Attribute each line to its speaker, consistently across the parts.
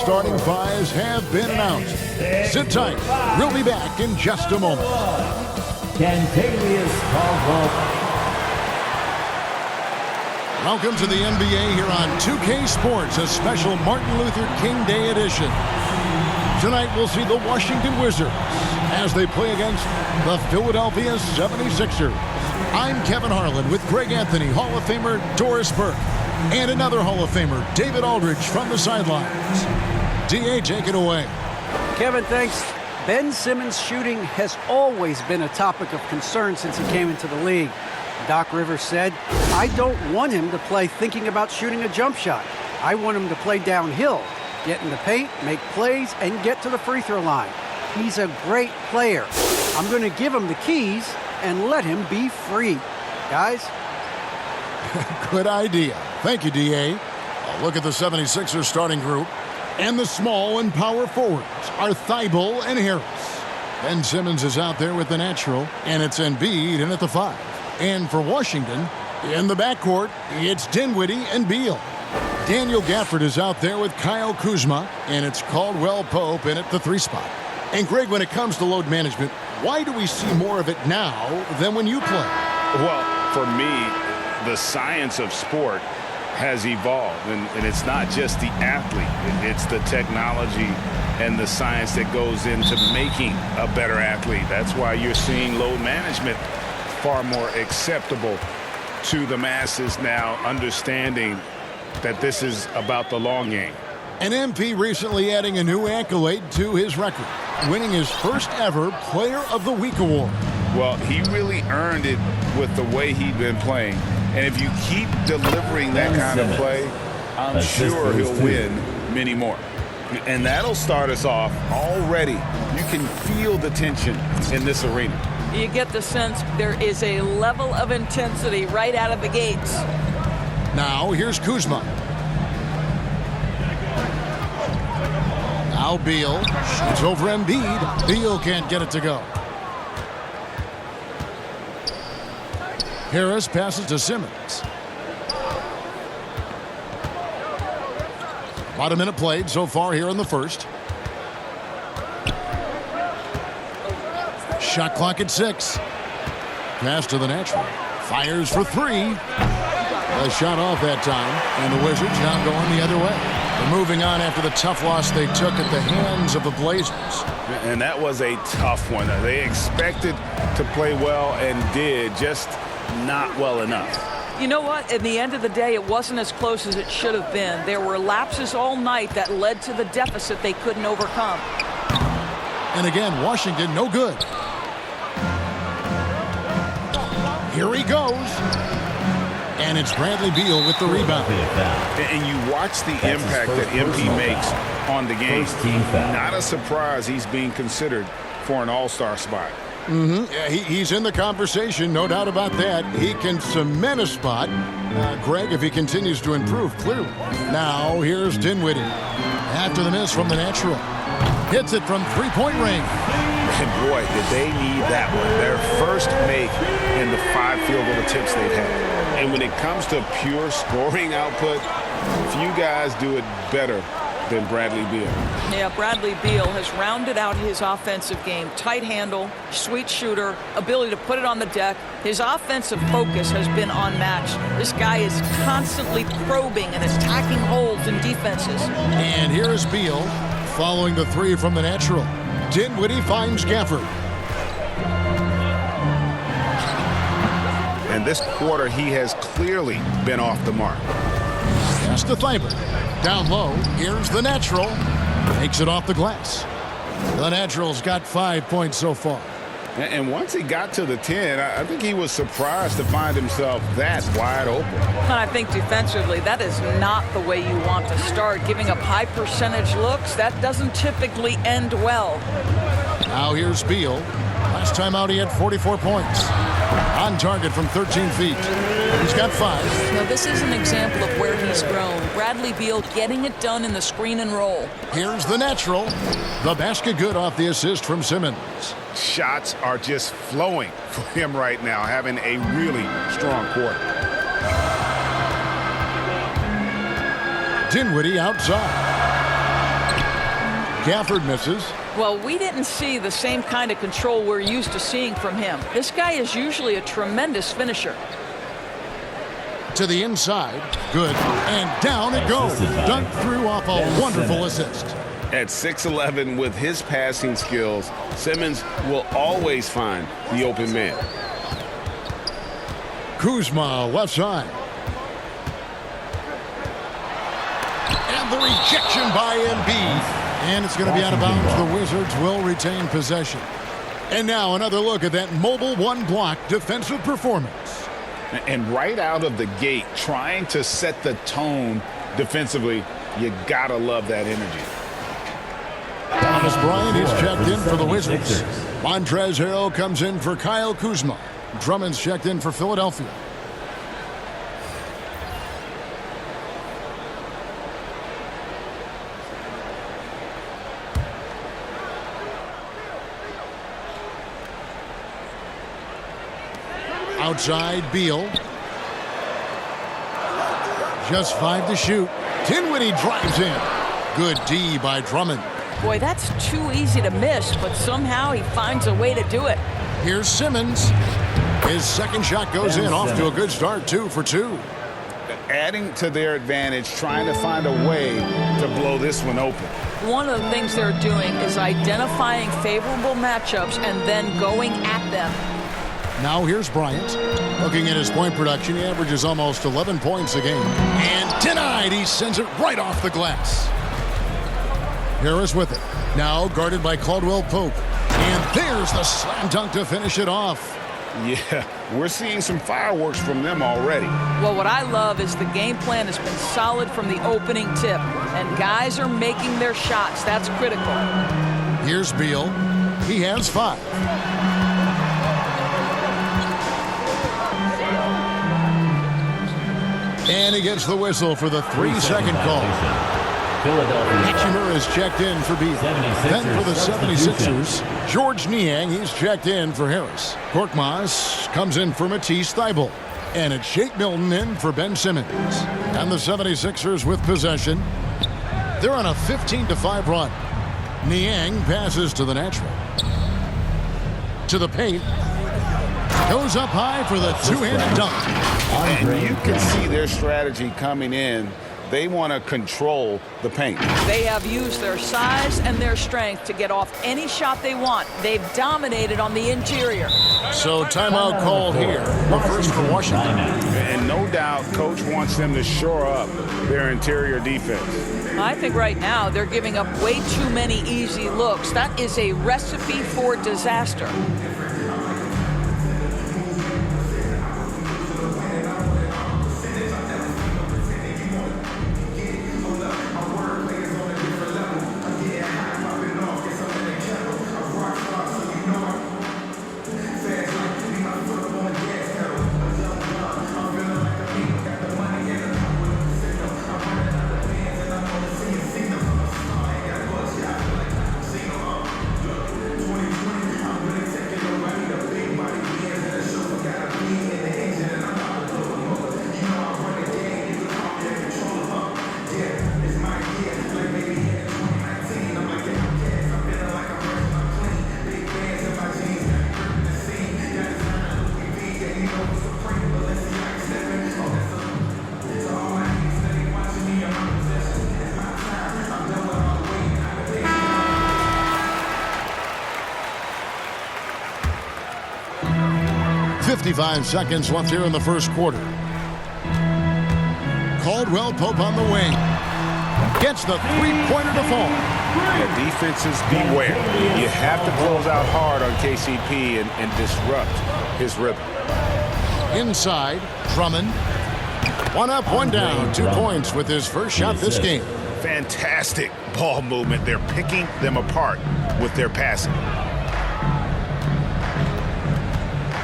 Speaker 1: Starting fives have been announced. Sit tight. We'll be back in just a moment.
Speaker 2: Kentavious Caldwell.
Speaker 1: Welcome to the NBA here on 2K Sports, a special Martin Luther King Day edition. Tonight we'll see the Washington Wizards as they play against the Philadelphia 76ers. I'm Kevin Harlan with Greg Anthony, Hall of Famer Doris Burke, and another Hall of Famer, David Aldridge, from the sidelines. D.A., take it away.
Speaker 3: Kevin, thanks. Ben Simmons' shooting has always been a topic of concern since he came into the league. Doc Rivers said, I don't want him to play thinking about shooting a jump shot. I want him to play downhill, get in the paint, make plays, and get to the free throw line. He's a great player. I'm going to give him the keys and let him be free. Guys?
Speaker 1: Good idea. Thank you, D.A. A look at the 76ers starting group. And the small and power forwards are Thibault and Harris. Ben Simmons is out there with the natural, and it's Embiid in at the 5. And for Washington, in the backcourt, it's Dinwiddie and Beal. Daniel Gafford is out there with Kyle Kuzma, and it's Caldwell Pope in at the 3 spot. And Greg, when it comes to load management, why do we see more of it now than when you play?
Speaker 4: Well, for me, the science of sport has evolved, and it's not just the athlete. It's the technology and the science that goes into making a better athlete. That's why you're seeing load management far more acceptable to the masses now, understanding that this is about the long game.
Speaker 1: And MP recently adding a new accolade to his record, winning his first ever Player of the Week award.
Speaker 4: Well, he really earned it with the way he'd been playing. And if you keep delivering that kind of play, I'm sure he'll win many more. And that'll start us off already. You can feel the tension in this arena.
Speaker 5: You get the sense there is a level of intensity right out of the gates.
Speaker 1: Now here's Kuzma. Now Beal shoots over Embiid. Beal can't get it to go. Harris passes to Simmons. About a minute played so far here in the first. Shot clock at 6. Pass to the natural. Fires for 3. A shot off that time, and the Wizards now going the other way. They're moving on after the tough loss they took at the hands of the Blazers.
Speaker 4: And that was a tough one. They expected to play well and did, just not well enough.
Speaker 5: You know what? At the end of the day, it wasn't as close as it should have been. There were lapses all night that led to the deficit they couldn't overcome.
Speaker 1: And again, Washington no good. Here he goes. And it's Bradley Beal with the rebound.
Speaker 4: And you watch the impact that MP makes on the game. Not a surprise he's being considered for an all-star spot.
Speaker 1: He's in the conversation, no doubt about that. He can cement a spot, Greg, if he continues to improve, clearly. Now, here's Dinwiddie. After the miss from the natural. Hits it from three-point range.
Speaker 4: And boy, did they need that one. Their first make in the 5 field goal attempts they've had. And when it comes to pure scoring output, few guys do it better than Bradley Beal.
Speaker 5: Yeah, Bradley Beal has rounded out his offensive game. Tight handle, sweet shooter, ability to put it on the deck. His offensive focus has been unmatched. This guy is constantly probing and attacking holes in defenses.
Speaker 1: And here is Beal following the 3 from the natural. Dinwiddie finds Gafford.
Speaker 4: And this quarter, he has clearly been off the mark.
Speaker 1: Pass to Thibault. Down low, here's the natural. Takes it off the glass. The natural's got 5 points so far.
Speaker 4: And once he got to the 10, I think he was surprised to find himself that wide open.
Speaker 5: And I think defensively, that is not the way you want to start. Giving up high percentage looks, that doesn't typically end well.
Speaker 1: Now here's Beal. Last time out, he had 44 points. On target from 13 feet. He's got 5.
Speaker 5: Now, this is an example of where he's grown. Bradley Beal getting it done in the screen and roll.
Speaker 1: Here's the natural. The basket good off the assist from Simmons.
Speaker 4: Shots are just flowing for him right now, having a really strong quarter.
Speaker 1: Dinwiddie outside. Gafford misses.
Speaker 5: Well, we didn't see the same kind of control we're used to seeing from him. This guy is usually a tremendous finisher.
Speaker 1: To the inside. Good. And down it goes. Dunked through off a wonderful assist.
Speaker 4: At 6'11", with his passing skills, Simmons will always find the open man.
Speaker 1: Kuzma, left side. And the rejection by Embiid. And it's going to be out of bounds. The Wizards will retain possession. And now another look at that mobile one-block defensive performance.
Speaker 4: And right out of the gate, trying to set the tone defensively, you gotta love that energy.
Speaker 1: Thomas Bryant is checked in for the Wizards. Montrezl Harrell comes in for Kyle Kuzma. Drummond's checked in for Philadelphia. Outside, Beal. Just 5 to shoot. Dinwiddie drives in. Good D by Drummond.
Speaker 5: Boy, that's too easy to miss, but somehow he finds a way to do it.
Speaker 1: Here's Simmons. His second shot goes in, off to a good start, 2 for 2.
Speaker 4: Adding to their advantage, trying to find a way to blow this one open.
Speaker 5: One of the things they're doing is identifying favorable matchups and then going at them.
Speaker 1: Now here's Bryant. Looking at his point production, he averages almost 11 points a game. And denied. He sends it right off the glass. Harris with it. Now guarded by Caldwell Pope. And there's the slam dunk to finish it off.
Speaker 4: Yeah, we're seeing some fireworks from them already.
Speaker 5: Well, what I love is the game plan has been solid from the opening tip. And guys are making their shots. That's critical.
Speaker 1: Here's Beal. He has 5. And he gets the whistle for the 3-second call. Hachimura is checked in for Beal. Then for the 76ers, George Niang, he's checked in for Harris. Korkmaz comes in for Matisse Thybulle. And it's Shake Milton in for Ben Simmons. And the 76ers with possession. They're on a 15-5 run. Niang passes to the natural. To the paint. Goes up high for the two-handed dunk.
Speaker 4: And you can see their strategy coming in. They want to control the paint.
Speaker 5: They have used their size and their strength to get off any shot they want. They've dominated on the interior.
Speaker 1: So timeout called here. The first for Washington.
Speaker 4: And no doubt, Coach wants them to shore up their interior defense.
Speaker 5: I think right now they're giving up way too many easy looks. That is a recipe for disaster.
Speaker 1: .55 seconds left here in the first quarter. Caldwell Pope on the wing. Gets the three-pointer to fall.
Speaker 4: Yeah, defenses beware. You have to close out hard on KCP and disrupt his rhythm.
Speaker 1: Inside, Drummond. 1 up, 1 down. 2 points with his first shot this game.
Speaker 4: Fantastic ball movement. They're picking them apart with their passing.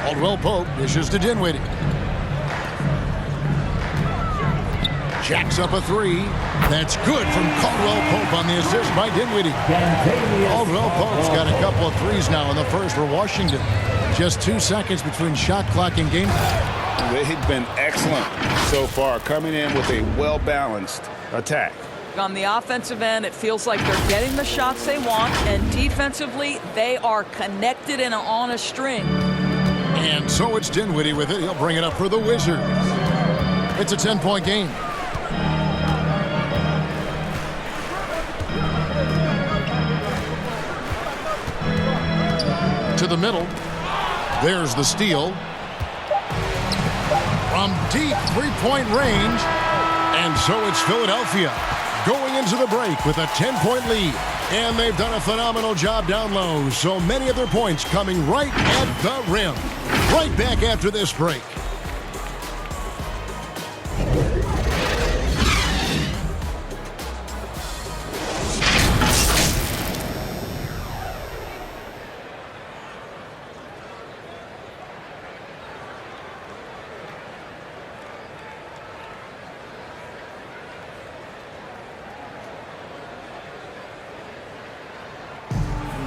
Speaker 1: Caldwell Pope dishes to Dinwiddie. Jacks up a 3. That's good from Caldwell Pope on the assist by Dinwiddie. Caldwell Pope's got a couple of threes now in the first for Washington. Just 2 seconds between shot clock and game time.
Speaker 4: They've been excellent so far, coming in with a well-balanced attack.
Speaker 5: Look, on the offensive end, it feels like they're getting the shots they want, and defensively, they are connected and on a string.
Speaker 1: And so it's Dinwiddie with it. He'll bring it up for the Wizards. It's a 10-point game. To the middle. There's the steal. From deep three-point range. And so it's Philadelphia going into the break with a 10-point lead. And they've done a phenomenal job down low. So many of their points coming right at the rim. Right back after this break.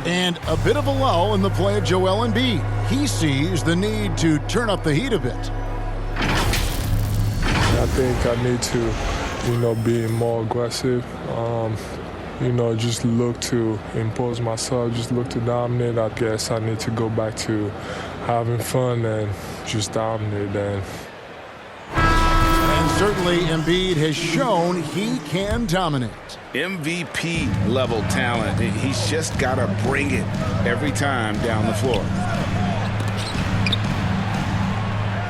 Speaker 1: And a bit of a lull in the play of Joel Embiid. He sees the need to turn up the heat a bit.
Speaker 2: I think I need to, be more aggressive. Just look to impose myself, just look to dominate. I guess I need to go back to having fun and just dominate.
Speaker 1: And certainly Embiid has shown he can dominate.
Speaker 4: MVP level talent. He's just got to bring it every time down the floor.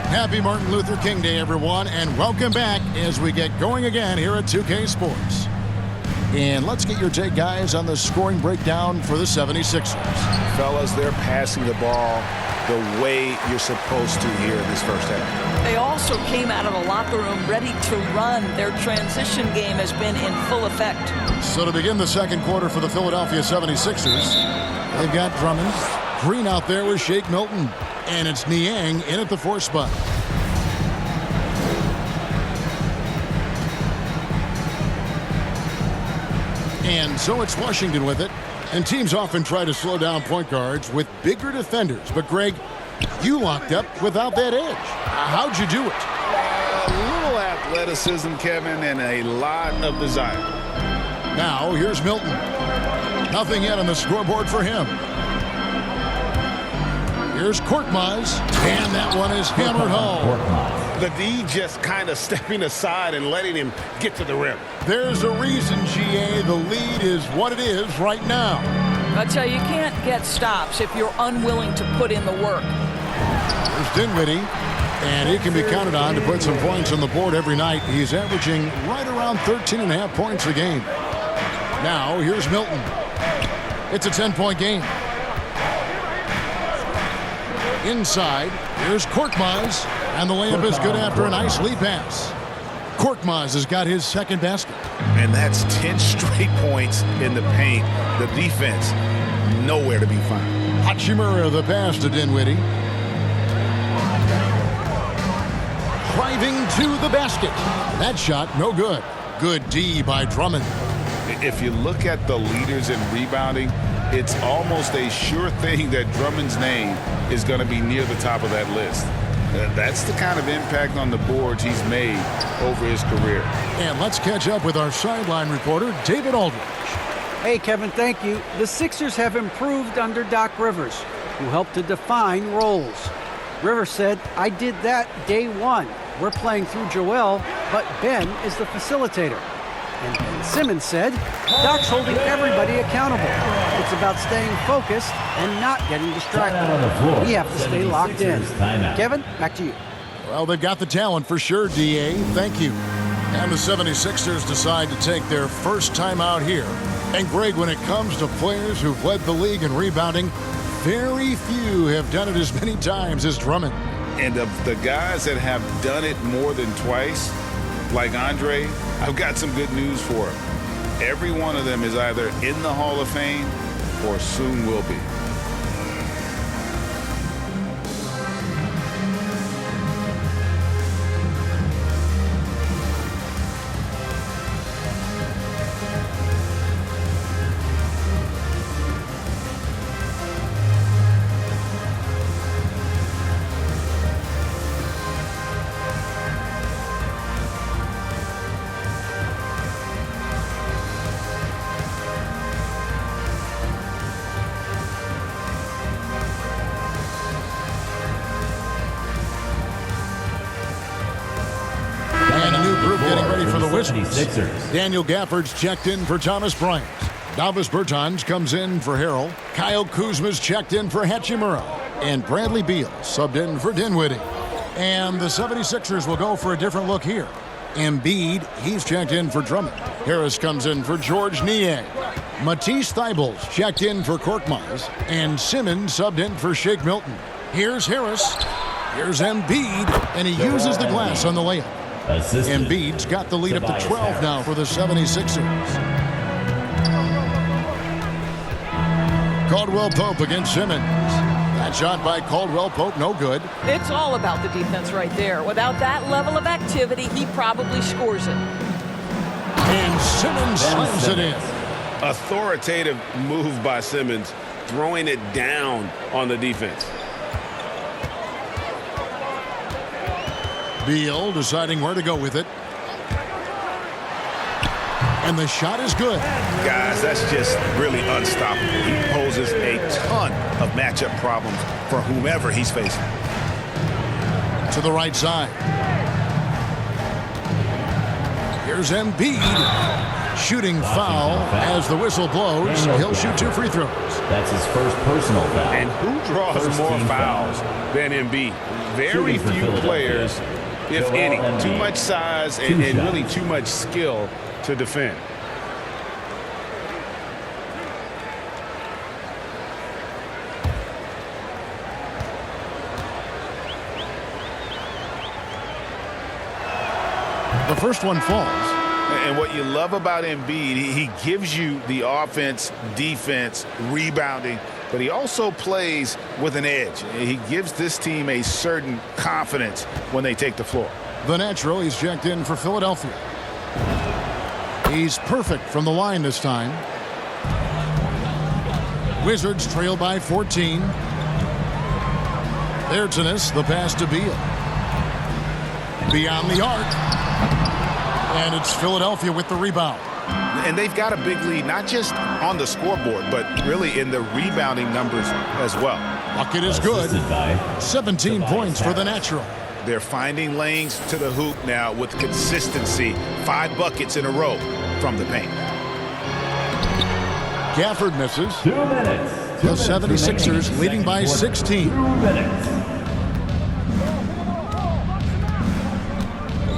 Speaker 1: Happy Martin Luther King Day, everyone, and welcome back as we get going again here at 2K Sports. And let's get your take, guys, on the scoring breakdown for the 76ers.
Speaker 4: Fellas, they're passing the ball the way you're supposed to here in this first half.
Speaker 5: They also came out of the locker room ready to run. Their transition game has been in full effect.
Speaker 1: So to begin the second quarter for the Philadelphia 76ers, they've got Drummond. Green out there with Shake Milton. And it's Niang in at the 4 spot. And so it's Washington with it. And teams often try to slow down point guards with bigger defenders. But, Greg, you locked up without that edge. How'd you do it?
Speaker 4: A little athleticism, Kevin, and a lot of desire.
Speaker 1: Now, here's Milton. Nothing yet on the scoreboard for him. Here's Korkmaz, and that one is hammered home.
Speaker 4: The D just kind of stepping aside and letting him get to the rim.
Speaker 1: There's a reason, GA, the lead is what it is right now.
Speaker 5: I tell you, you can't get stops if you're unwilling to put in the work.
Speaker 1: There's Dinwiddie, and he can be counted on to put some points on the board every night. He's averaging right around 13.5 points a game. Now, here's Milton. It's a 10-point game. Inside, here's Korkmaz, and the layup is good after a nice lead pass. Korkmaz has got his second basket.
Speaker 4: And that's 10 straight points in the paint. The defense, nowhere to be found.
Speaker 1: Hachimura the pass to Dinwiddie. Driving to the basket. That shot, no good. Good D by Drummond.
Speaker 4: If you look at the leaders in rebounding, it's almost a sure thing that Drummond's name is going to be near the top of that list. That's the kind of impact on the boards he's made over his career.
Speaker 1: And let's catch up with our sideline reporter, David Aldridge.
Speaker 3: Hey, Kevin, thank you. The Sixers have improved under Doc Rivers, who helped to define roles. Rivers said, "I did that day one. We're playing through Joel, but Ben is the facilitator." And Ben Simmons said, "Doc's holding everybody accountable. It's about staying focused and not getting distracted. We have to stay locked in." Kevin, back to you.
Speaker 1: Well, they've got the talent for sure, DA. Thank you. And the 76ers decide to take their first time out here. And, Greg, when it comes to players who've led the league in rebounding, very few have done it as many times as Drummond.
Speaker 4: And of the guys that have done it more than twice, like Andre, I've got some good news for him. Every one of them is either in the Hall of Fame or soon will be.
Speaker 1: Wizards.
Speaker 6: 76ers.
Speaker 1: Daniel Gafford's checked in for Thomas Bryant. Davis Bertans comes in for Harrell. Kyle Kuzma's checked in for Hachimura. And Bradley Beal subbed in for Dinwiddie. And the 76ers will go for a different look here. Embiid, he's checked in for Drummond. Harris comes in for George Niang. Matisse Thybulle's checked in for Korkmaz. And Simmons subbed in for Shake Milton. Here's Harris. Here's Embiid. And he uses the glass on the layup. Embiid's got the lead up to 12 now for the 76ers. Caldwell Pope against Simmons. That shot by Caldwell Pope, no good.
Speaker 5: It's all about the defense right there. Without that level of activity, he probably scores it.
Speaker 1: And Simmons slams it in.
Speaker 4: Authoritative move by Simmons, throwing it down on the defense.
Speaker 1: Beal deciding where to go with it. And the shot is good.
Speaker 4: Guys, that's just really unstoppable. He poses a ton of matchup problems for whomever he's facing.
Speaker 1: To the right side. Here's Embiid. Shooting foul as the whistle blows. He'll shoot 2 free throws.
Speaker 6: That's his first personal foul.
Speaker 4: And who draws more fouls than Embiid? Very few players, if any. Too much size and really too much skill to defend.
Speaker 1: The first one falls.
Speaker 4: And what you love about Embiid, he gives you the offense, defense, rebounding, but he also plays with an edge. He gives this team a certain confidence when they take the floor.
Speaker 1: The natural, he's checked in for Philadelphia. He's perfect from the line this time. Wizards trail by 14. Erdogan, the pass to Beal. Beyond the arc. And it's Philadelphia with the rebound.
Speaker 4: And they've got a big lead, not just on the scoreboard, but really in the rebounding numbers as well.
Speaker 1: Bucket is good. 17 points for the natural.
Speaker 4: They're finding lanes to the hoop now with consistency. 5 buckets in a row from the paint.
Speaker 1: Gafford misses.
Speaker 6: 2 minutes.
Speaker 1: The 76ers leading by 16.
Speaker 6: 2 minutes.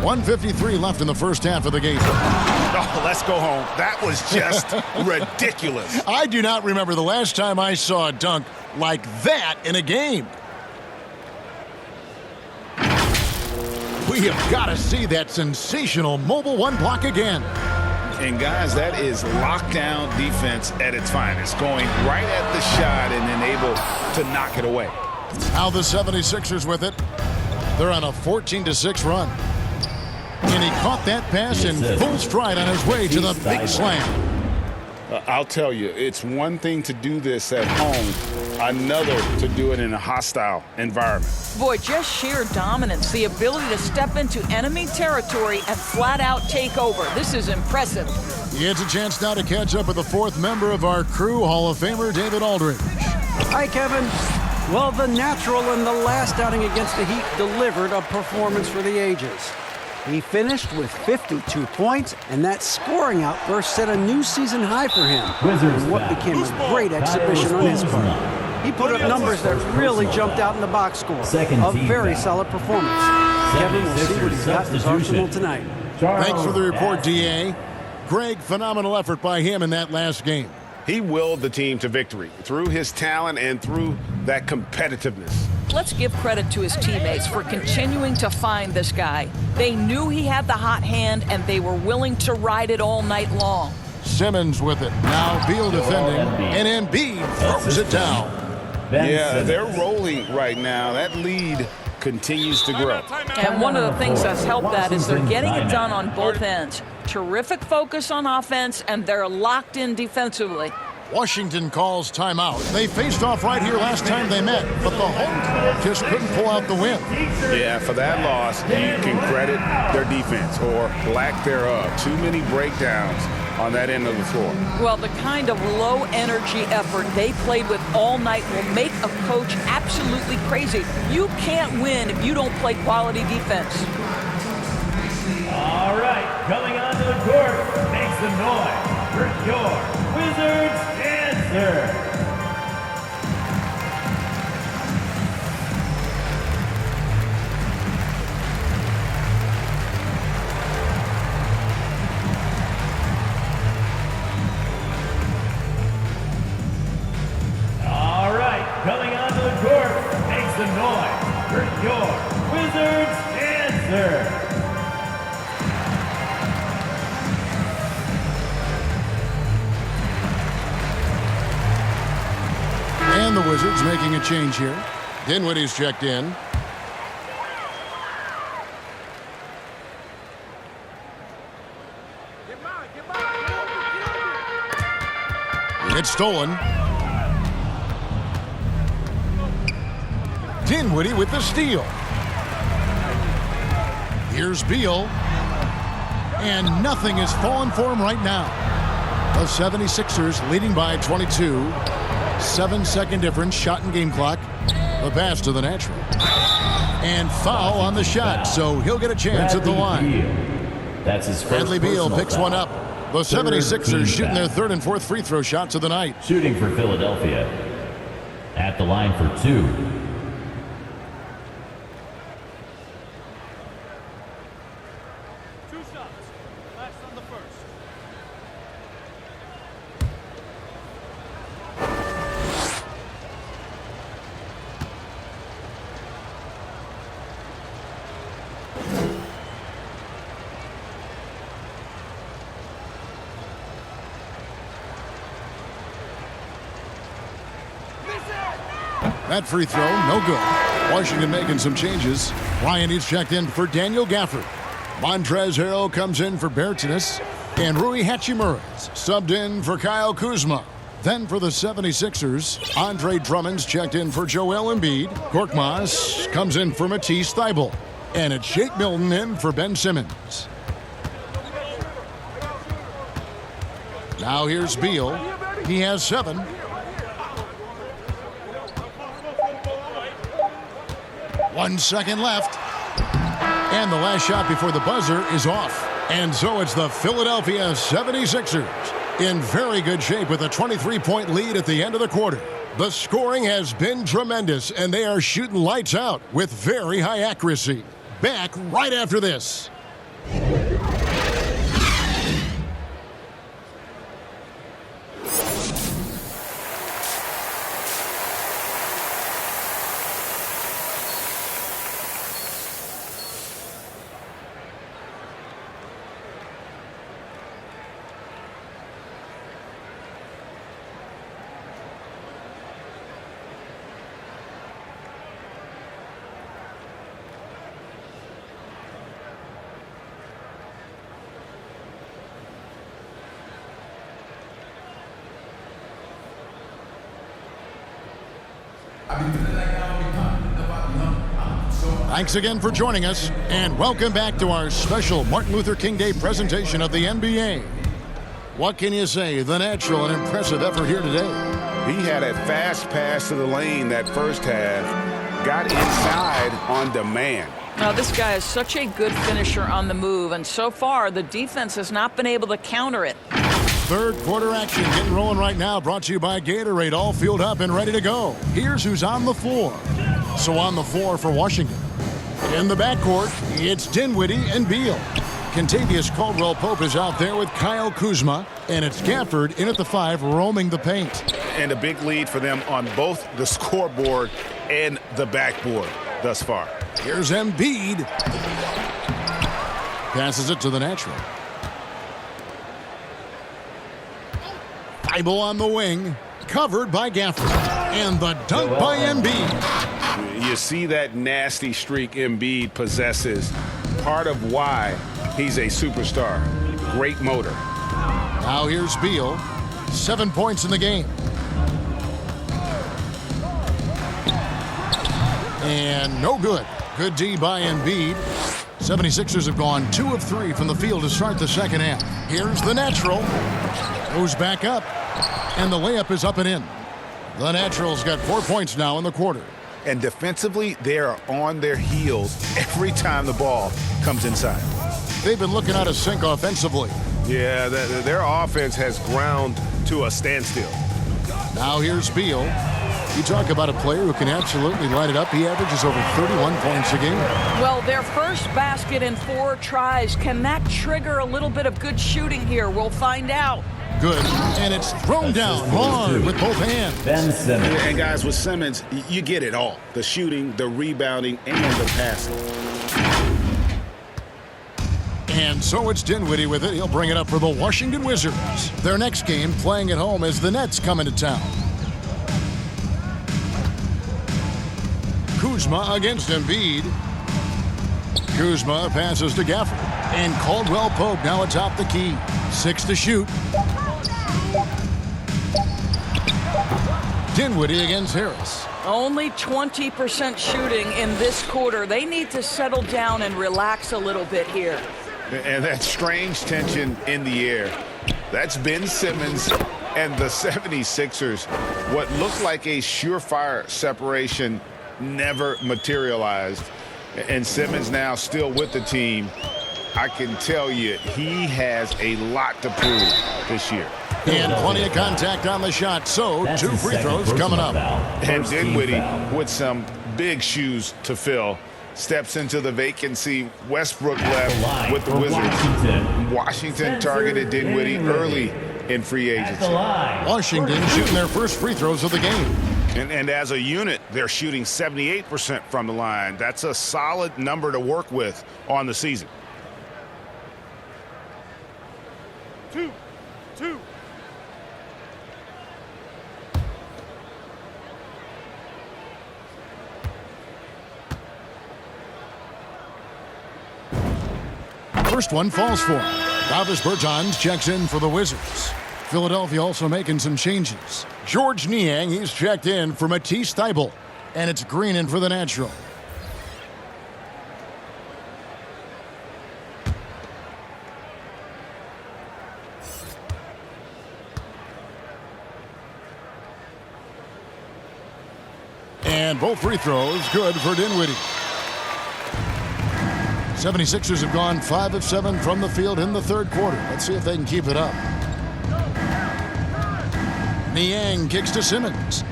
Speaker 1: 1:53 left in the first half of the game.
Speaker 4: Oh, let's go home. That was just ridiculous.
Speaker 1: I do not remember the last time I saw a dunk like that in a game. We have got to see that sensational mobile one block again.
Speaker 4: And guys, that is lockdown defense at its finest. Going right at the shot and then able to knock it away.
Speaker 1: Now the 76ers with it. They're on a 14-6 run. And he caught that pass in full stride on his way to the big slam.
Speaker 4: I'll tell you, it's one thing to do this at home, another to do it in a hostile environment.
Speaker 5: Boy, just sheer dominance, the ability to step into enemy territory and flat out take over. This is impressive.
Speaker 1: He gets a chance now to catch up with the 4th member of our crew, Hall of Famer David Aldridge.
Speaker 3: Hi, Kevin. Well, the natural in the last outing against the Heat delivered a performance for the ages. He finished with 52 points, and that scoring outburst set a new season high for him.
Speaker 6: Wizards
Speaker 3: in what became a great exhibition on his part. He put up numbers that really jumped out in the box score. A very solid performance. Kevin will see what he's got in his arsenal tonight.
Speaker 1: Thanks for the report, D.A. Greg, phenomenal effort by him in that last game.
Speaker 4: He willed the team to victory through his talent and through that competitiveness.
Speaker 5: Let's give credit to his teammates for continuing to find this guy. They knew he had the hot hand, and they were willing to ride it all night long.
Speaker 1: Simmons with it. Now Beal defending, and Embiid throws it down.
Speaker 4: Yeah, they're rolling right now. That lead continues to grow.
Speaker 5: And one of the things that's helped that is they're getting it done on both ends. Terrific focus on offense, and they're locked in defensively.
Speaker 1: Washington calls timeout. They faced off right here last time they met, but the home team just couldn't pull out the win.
Speaker 4: Yeah, for that loss, you can credit their defense or lack thereof. Too many breakdowns on that end of the floor.
Speaker 5: Well, the kind of low-energy effort they played with all night will make a coach absolutely crazy. You can't win if you don't play quality defense.
Speaker 6: All right, coming on court makes some noise for your Wizards answer. All right, coming onto the court makes some noise for your Wizards answer.
Speaker 1: And the Wizards making a change here. Dinwiddie's checked in. It's stolen. Dinwiddie with the steal. Here's Beal. And nothing has fallen for him right now. The 76ers leading by 22. 7-second difference, shot and game clock. The pass to the natural. And foul on the shot, so he'll get a chance at the line.
Speaker 6: That's his first
Speaker 1: Bradley Beal
Speaker 6: personal
Speaker 1: picks
Speaker 6: foul.
Speaker 1: one up. The 76ers shooting their third and fourth free throw shots of the night.
Speaker 6: Shooting for Philadelphia. At the line for 2.
Speaker 1: That free throw, no good. Washington making some changes. Ryan is checked in for Daniel Gafford. Montrezl Harrell comes in for Bertans. And Rui Hachimura's subbed in for Kyle Kuzma. Then for the 76ers, Andre Drummond's checked in for Joel Embiid. Korkmaz comes in for Matisse Thybulle. And it's Shake Milton in for Ben Simmons. Now here's Beal. He has 7. One second left. And the last shot before the buzzer is off. And so it's the Philadelphia 76ers in very good shape with a 23-point lead at the end of the quarter. The scoring has been tremendous, and they are shooting lights out with very high accuracy. Back right after this. Thanks again for joining us, and welcome back to our special Martin Luther King Day presentation of the NBA. What can you say? The natural and impressive effort here today.
Speaker 4: He had a fast pass to the lane that first half, got inside on demand.
Speaker 5: Now, this guy is such a good finisher on the move, and so far the defense has not been able to counter it.
Speaker 1: Third quarter action getting rolling right now, brought to you by Gatorade, all fueled up and ready to go. Here's who's on the floor. So on the floor for Washington. In the backcourt, it's Dinwiddie and Beal. Kentavious Caldwell-Pope is out there with Kyle Kuzma, and it's Gafford in at the 5, roaming the paint.
Speaker 4: And a big lead for them on both the scoreboard and the backboard thus far.
Speaker 1: Here's Embiid. Passes it to the natural. Thybulle on the wing, covered by Gafford. And the dunk by Embiid.
Speaker 4: You see that nasty streak Embiid possesses. Part of why he's a superstar. Great motor.
Speaker 1: Now here's Beal. 7 points in the game. And no good. Good D by Embiid. 76ers have gone 2 of 3 from the field to start the second half. Here's the natural. Goes back up. And the layup is up and in. The Natural's got 4 points now in the quarter.
Speaker 4: And defensively, they are on their heels every time the ball comes inside.
Speaker 1: They've been looking out of sync offensively.
Speaker 7: Yeah, their offense has ground to a standstill.
Speaker 1: Now here's Beal. You talk about a player who can absolutely light it up. He averages over 31 points a game.
Speaker 5: Well, their first basket in 4 tries. Can that trigger a little bit of good shooting here? We'll find out.
Speaker 1: Good. And it's thrown down hard with both hands.
Speaker 6: Ben Simmons.
Speaker 4: And guys, with Simmons, you get it all. The shooting, the rebounding, and the passing.
Speaker 1: And so it's Dinwiddie with it. He'll bring it up for the Washington Wizards. Their next game, playing at home, as the Nets come into town. Kuzma against Embiid. Kuzma passes to Gafford. And Caldwell Pope now atop the key. 6 to shoot. Dinwiddie against Harris.
Speaker 5: Only 20% shooting in this quarter. They need to settle down and relax a little bit here.
Speaker 4: And that strange tension in the air. That's Ben Simmons and the 76ers. What looked like a surefire separation never materialized. And Simmons now still with the team. I can tell you he has a lot to prove this year.
Speaker 1: And plenty of contact on the shot, so 2 free throws coming up.
Speaker 4: And Dinwiddie with some big shoes to fill. Steps into the vacancy. Westbrook left with the Wizards. Washington targeted Dinwiddie early in free agency.
Speaker 1: Washington shooting their first free throws of the game.
Speaker 4: And as a unit, they're shooting 78% from the line. That's a solid number to work with on the season. 2.
Speaker 1: First one falls for him. Davis Bertans checks in for the Wizards. Philadelphia also making some changes. George Niang, he's checked in for Matisse Thybulle. And it's Green in for the natural. And both free throws good for Dinwiddie. 76ers have gone 5 of 7 from the field in the third quarter. Let's see if they can keep it up. Niang kicks to Simmons.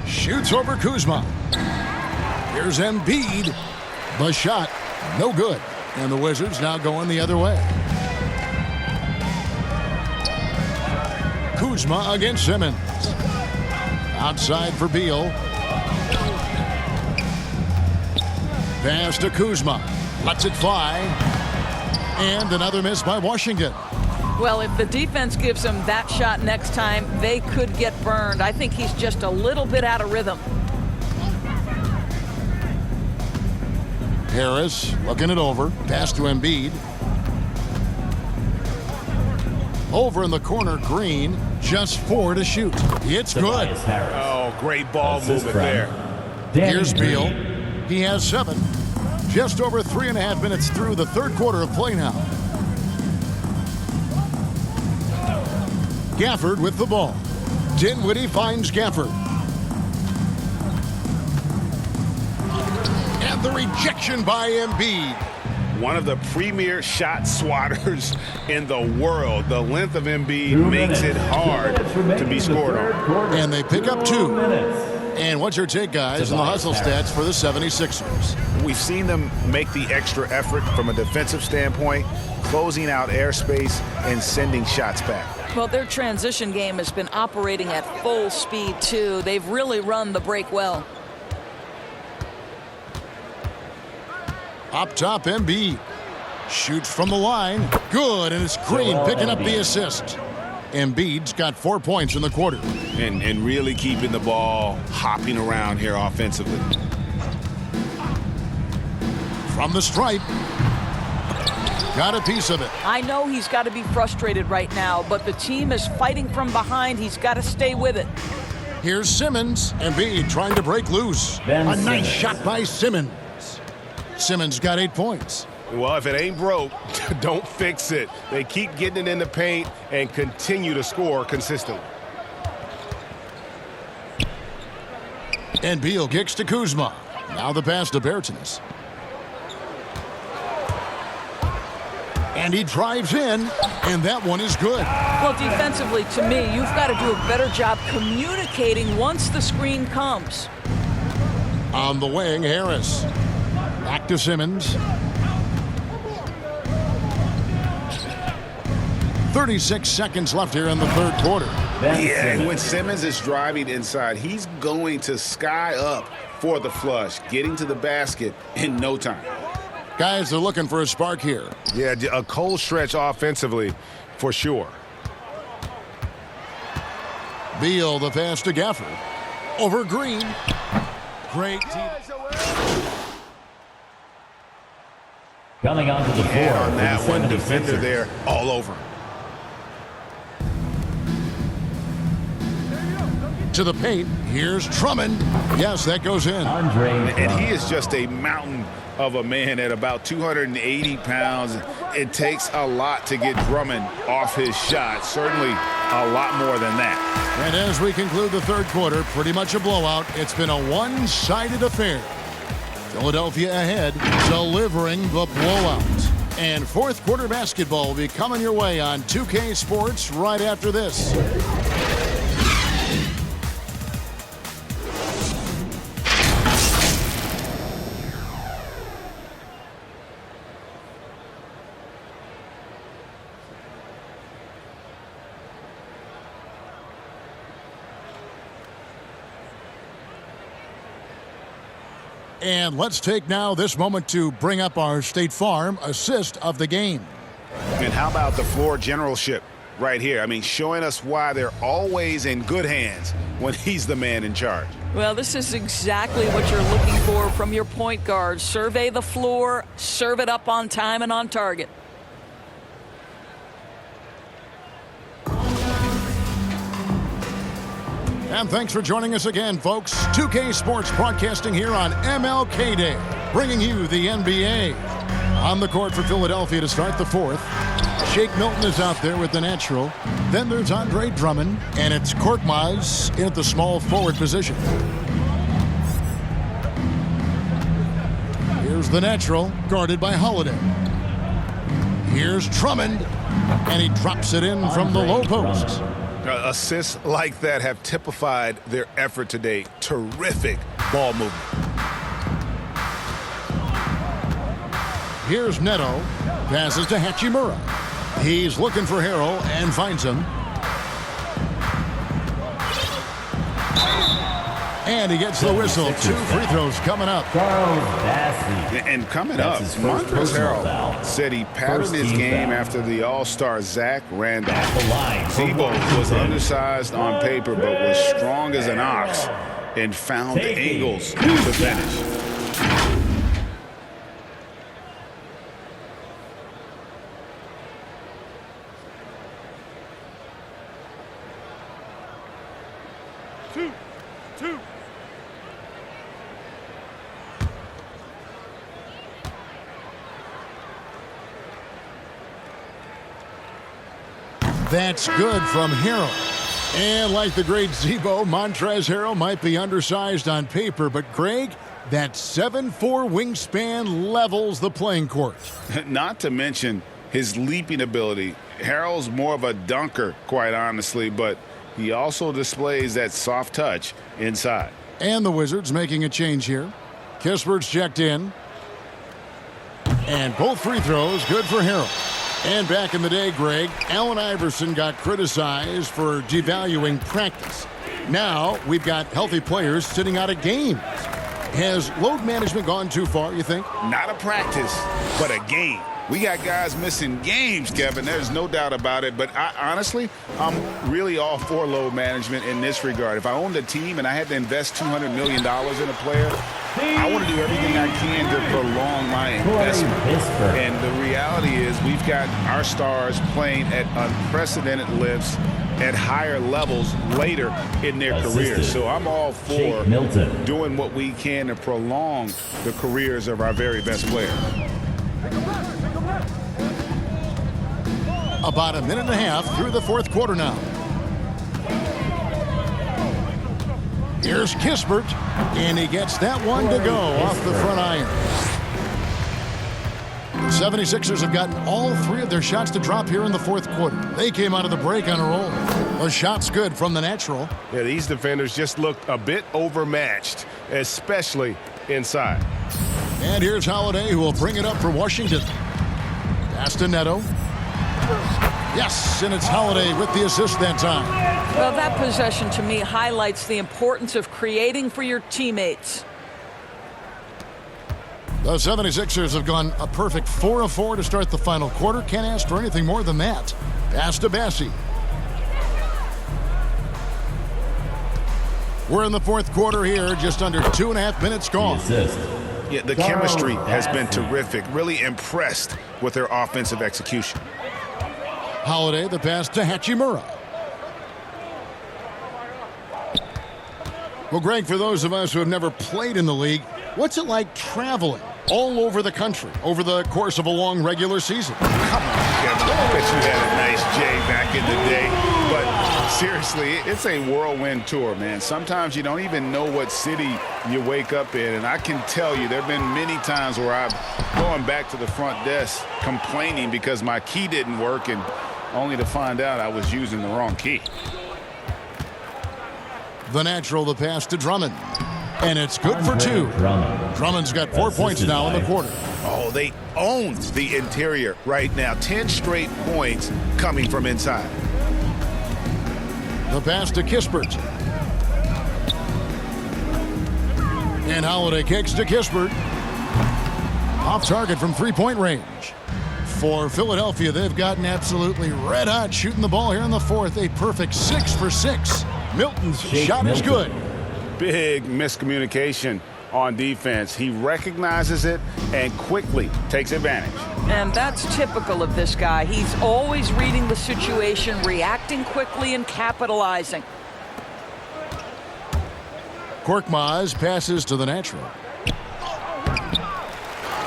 Speaker 1: Shoots over Kuzma. Here's Embiid. The shot, no good. And the Wizards now going the other way. Kuzma against Simmons. Outside for Beal. Pass to Kuzma. Lets it fly. And another miss by Washington.
Speaker 5: Well, if the defense gives him that shot next time, they could get burned. I think he's just a little bit out of rhythm.
Speaker 1: Harris looking it over. Pass to Embiid. Over in the corner, Green. Just 4 to shoot. It's good.
Speaker 4: Oh, great ball movement there.
Speaker 1: Here's Beal. He has 7. Just over 3.5 minutes through the third quarter of play now. Gafford with the ball. Dinwiddie finds Gafford. And the rejection by Embiid.
Speaker 4: One of the premier shot swatters in the world. The length of Embiid makes it hard to be scored on.
Speaker 1: And they pick up 2. And what's your take, guys, on the hustle stats for the 76ers?
Speaker 4: We've seen them make the extra effort from a defensive standpoint, closing out airspace and sending shots back.
Speaker 5: Well, their transition game has been operating at full speed, too. They've really run the break well.
Speaker 1: Up top, Embiid. Shoots from the line. Good, and it's Green picking up the assist. Embiid's got 4 points in the quarter.
Speaker 4: And really keeping the ball hopping around here offensively.
Speaker 1: From the stripe. Got a piece of it.
Speaker 5: I know he's got to be frustrated right now, but the team is fighting from behind. He's got to stay with it.
Speaker 1: Here's Simmons. Embiid trying to break loose. A nice shot by Simmons. Simmons got 8 points.
Speaker 7: Well, if it ain't broke, don't fix it. They keep getting it in the paint and continue to score consistently.
Speaker 1: And Beal kicks to Kuzma. Now the pass to Bertans. And he drives in, and that one is good.
Speaker 5: Well, defensively, to me, you've got to do a better job communicating once the screen comes.
Speaker 1: On the wing, Harris. Back to Simmons. 36 seconds left here in the third quarter.
Speaker 4: Yeah, and when Simmons is driving inside, he's going to sky up for the flush, getting to the basket in no time.
Speaker 1: Guys, they're looking for a spark here.
Speaker 7: Yeah, a cold stretch offensively for sure.
Speaker 1: Beal, the pass to Gafford. Over Green. Great.
Speaker 6: Coming onto the floor.
Speaker 7: And on that
Speaker 6: for the
Speaker 7: one, defender
Speaker 6: 76ers.
Speaker 7: there all over.
Speaker 1: To the paint. Here's Drummond. Yes, that goes in.
Speaker 6: Andre
Speaker 4: And he is just a mountain of a man at about 280 pounds. It takes a lot to get Drummond off his shot. Certainly a lot more than that.
Speaker 1: And as we conclude the third quarter, pretty much a blowout. It's been a one-sided affair. Philadelphia ahead, delivering the blowout. And fourth quarter basketball will be coming your way on 2K Sports right after this. And let's take now this moment to bring up our State Farm assist of the game.
Speaker 4: And how about the floor generalship right here? I mean, showing us why they're always in good hands when he's the man in charge.
Speaker 5: Well, this is exactly what you're looking for from your point guard. Survey the floor, serve it up on time and on target.
Speaker 1: And thanks for joining us again, folks. 2K Sports broadcasting here on MLK Day, bringing you the NBA. On the court for Philadelphia to start the fourth. Shake Milton is out there with the natural. Then there's Andre Drummond, and it's Korkmaz in at the small forward position. Here's the natural, guarded by Holiday. Here's Drummond, and he drops it in from the low post.
Speaker 4: Assists like that have typified their effort today. Terrific ball movement.
Speaker 1: Here's Neto. Passes to Hachimura. He's looking for Harrell and finds him. And he gets the whistle. 2 free throws coming up.
Speaker 6: Charles Bassey.
Speaker 4: And coming
Speaker 6: That's
Speaker 4: up,
Speaker 6: his first
Speaker 4: Montrezl
Speaker 6: personal foul.
Speaker 4: Harrell said he patterned
Speaker 6: First
Speaker 4: his
Speaker 6: team
Speaker 4: game
Speaker 6: foul.
Speaker 4: after the All-Star Zach Randolph.
Speaker 6: At the line for
Speaker 4: Zebo was
Speaker 6: Washington.
Speaker 4: undersized on paper, but was strong as an ox and found
Speaker 6: Taking
Speaker 4: angles to
Speaker 6: 2
Speaker 4: finish.
Speaker 6: shots.
Speaker 1: That's good from Harrell. And like the great Zebo, Montrezl Harrell might be undersized on paper, but Greg, that 7'4" wingspan levels the playing court.
Speaker 4: Not to mention his leaping ability. Harrell's more of a dunker, quite honestly, but he also displays that soft touch inside.
Speaker 1: And the Wizards making a change here. Kispert's checked in. And both free throws good for Harrell. And back in the day, Greg, Allen Iverson got criticized for devaluing practice. Now we've got healthy players sitting out of games. Has load management gone too far, you think?
Speaker 4: Not a practice, but a game. We got guys missing games, Kevin. There's no doubt about it. But honestly, I'm really all for load management in this regard. If I owned a team and I had to invest $200 million in a player, I want to do everything I can to prolong my investment. And the reality is we've got our stars playing at unprecedented lifts at higher levels later in their careers. So I'm all for doing what we can to prolong the careers of our very best players.
Speaker 1: About a minute and a half through the fourth quarter now. Here's Kispert, and he gets that one to go off the front iron. 76ers have gotten all 3 of their shots to drop here in the fourth quarter. They came out of the break on a roll. A shot's good from the natural.
Speaker 7: Yeah, these defenders just looked a bit overmatched, especially inside.
Speaker 1: And here's Holiday, who will bring it up for Washington. Pass to Neto. Yes, and it's Holiday with the assist that time.
Speaker 5: Well, that possession to me highlights the importance of creating for your teammates.
Speaker 1: The 76ers have gone a perfect 4 of 4 to start the final quarter. Can't ask for anything more than that. Pass to Bassey. We're in the fourth quarter here, just under 2.5 minutes gone.
Speaker 4: Yeah, the chemistry has been terrific. Really impressed with their offensive execution.
Speaker 1: Holiday, the pass to Hachimura. Well, Greg, for those of us who have never played in the league, what's it like traveling all over the country over the course of a long regular season?
Speaker 4: Come on, Kevin. I bet you had a nice J back in the day. But seriously, it's a whirlwind tour, man. Sometimes you don't even know what city you wake up in. And I can tell you there have been many times where I've gone back to the front desk complaining because my key didn't work, and only to find out I was using the wrong key.
Speaker 1: The natural, the pass to Drummond. And it's good for 2. Drummond's got 4 points now in the quarter.
Speaker 4: Oh, they own the interior right now. 10 straight points coming from inside.
Speaker 1: The pass to Kispert. And Holiday kicks to Kispert. Off target from 3-point range. For Philadelphia, they've gotten absolutely red hot shooting the ball here in the fourth. A perfect 6 for 6. Milton's shot is good.
Speaker 4: Big miscommunication on defense. He recognizes it and quickly takes advantage.
Speaker 5: And that's typical of this guy. He's always reading the situation, reacting quickly, and capitalizing.
Speaker 1: Korkmaz passes to the natural.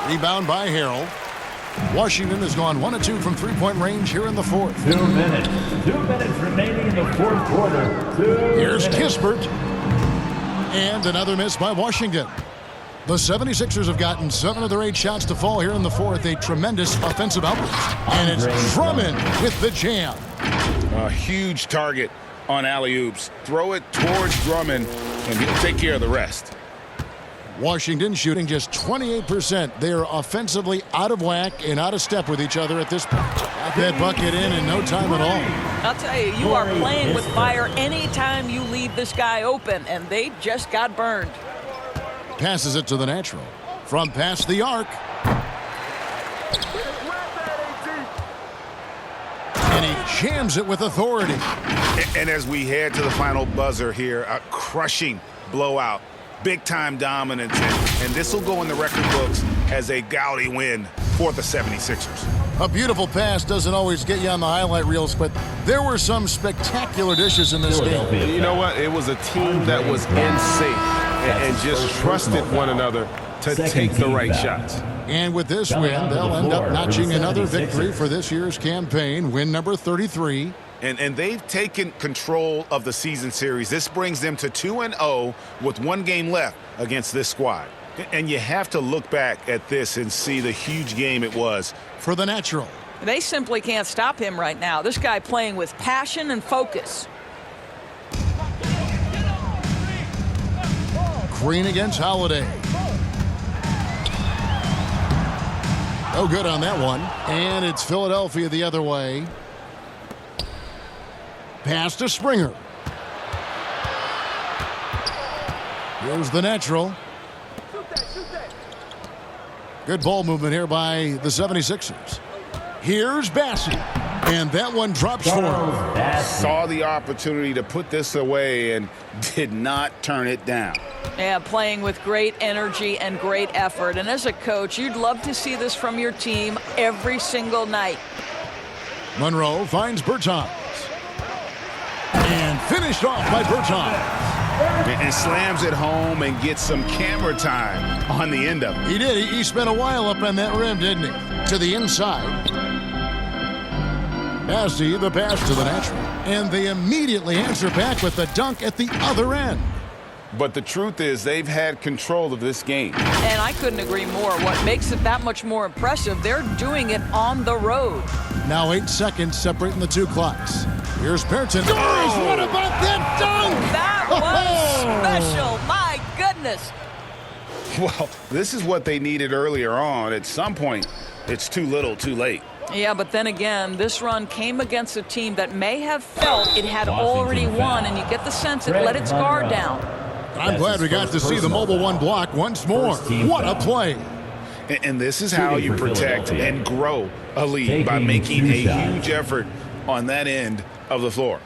Speaker 1: Rebound by Harrell. Washington has gone 1 of 2 from 3-point range here in the fourth.
Speaker 6: 2 minutes. 2 minutes remaining in the fourth quarter.
Speaker 1: Here's Kispert. And another miss by Washington. The 76ers have gotten 7 of their 8 shots to fall here in the fourth. A tremendous offensive output. And it's Drummond with the jam.
Speaker 4: A huge target on alley-oops. Throw it towards Drummond, and he'll take care of the rest.
Speaker 1: Washington shooting just 28%. They are offensively out of whack and out of step with each other at this point. Got that bucket in no time at all.
Speaker 5: I'll tell you, you are playing with fire anytime you leave this guy open, and they just got burned.
Speaker 1: Passes it to the natural. From past the arc. And he jams it with authority.
Speaker 4: And as we head to the final buzzer here, a crushing blowout. Big-time dominance, and this will go in the record books as a gaudy win for the 76ers.
Speaker 1: A beautiful pass doesn't always get you on the highlight reels, but there were some spectacular dishes in this game.
Speaker 7: You know what? It was a team that was in sync and just trusted one another to take the right shots.
Speaker 1: And with this win, they'll end up notching another victory for this year's campaign, win number 33.
Speaker 4: And they've taken control of the season series. This brings them to 2-0 with 1 game left against this squad. And you have to look back at this and see the huge game it was
Speaker 1: for the natural.
Speaker 5: They simply can't stop him right now. This guy playing with passion and focus.
Speaker 1: Green against Holiday. No good on that one. And it's Philadelphia the other way. Pass to Springer. Here's the natural. Good ball movement here by the 76ers. Here's Bassey. And that one drops for him.
Speaker 4: Saw the opportunity to put this away and did not turn it down.
Speaker 5: Yeah, playing with great energy and great effort. And as a coach, you'd love to see this from your team every single night.
Speaker 1: Monroe finds Bertans. And finished off by Bertans.
Speaker 4: And slams it home and gets some camera time on the end of it.
Speaker 1: He did. He spent a while up on that rim, didn't he? To the inside. Bassey, the pass to the natural. And they immediately answer back with the dunk at the other end.
Speaker 4: But the truth is they've had control of this game.
Speaker 5: And I couldn't agree more. What makes it that much more impressive, they're doing it on the road.
Speaker 1: Now 8 seconds separating the two clocks. Here's Pearson. Oh, what about that dunk?
Speaker 5: That was special. My goodness.
Speaker 4: Well, this is what they needed earlier on. At some point, it's too little, too late.
Speaker 5: Yeah, but then again, this run came against a team that may have felt it had already won, and you get the sense it let its guard down.
Speaker 1: I'm glad we got to see the Mobile One block once more. What a play.
Speaker 4: And this is how you protect and grow a lead, by making a huge effort on that end of the floor.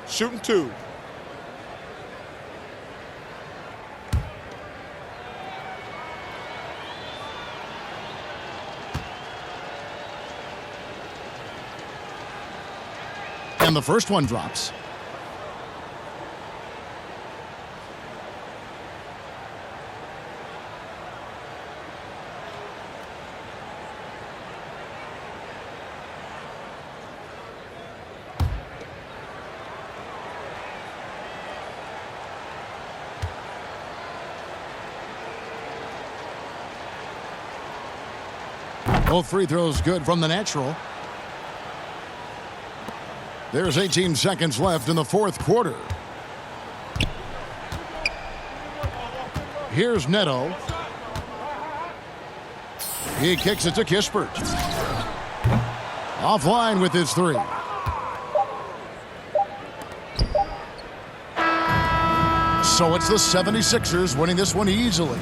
Speaker 7: Shooting 2.
Speaker 1: And the first one drops. Both free throws good from the natural. There's 18 seconds left in the fourth quarter. Here's Neto. He kicks it to Kispert. Offline with his 3. So it's the 76ers winning this one easily.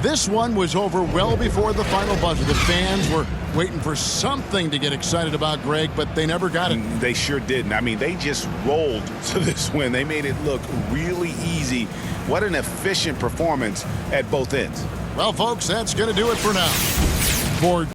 Speaker 1: This one was over well before the final buzzer. The fans were waiting for something to get excited about, Greg, but they never got it.
Speaker 4: They sure didn't. I mean, they just rolled to this win. They made it look really easy. What an efficient performance at both ends.
Speaker 1: Well, folks, that's going to do it for now. For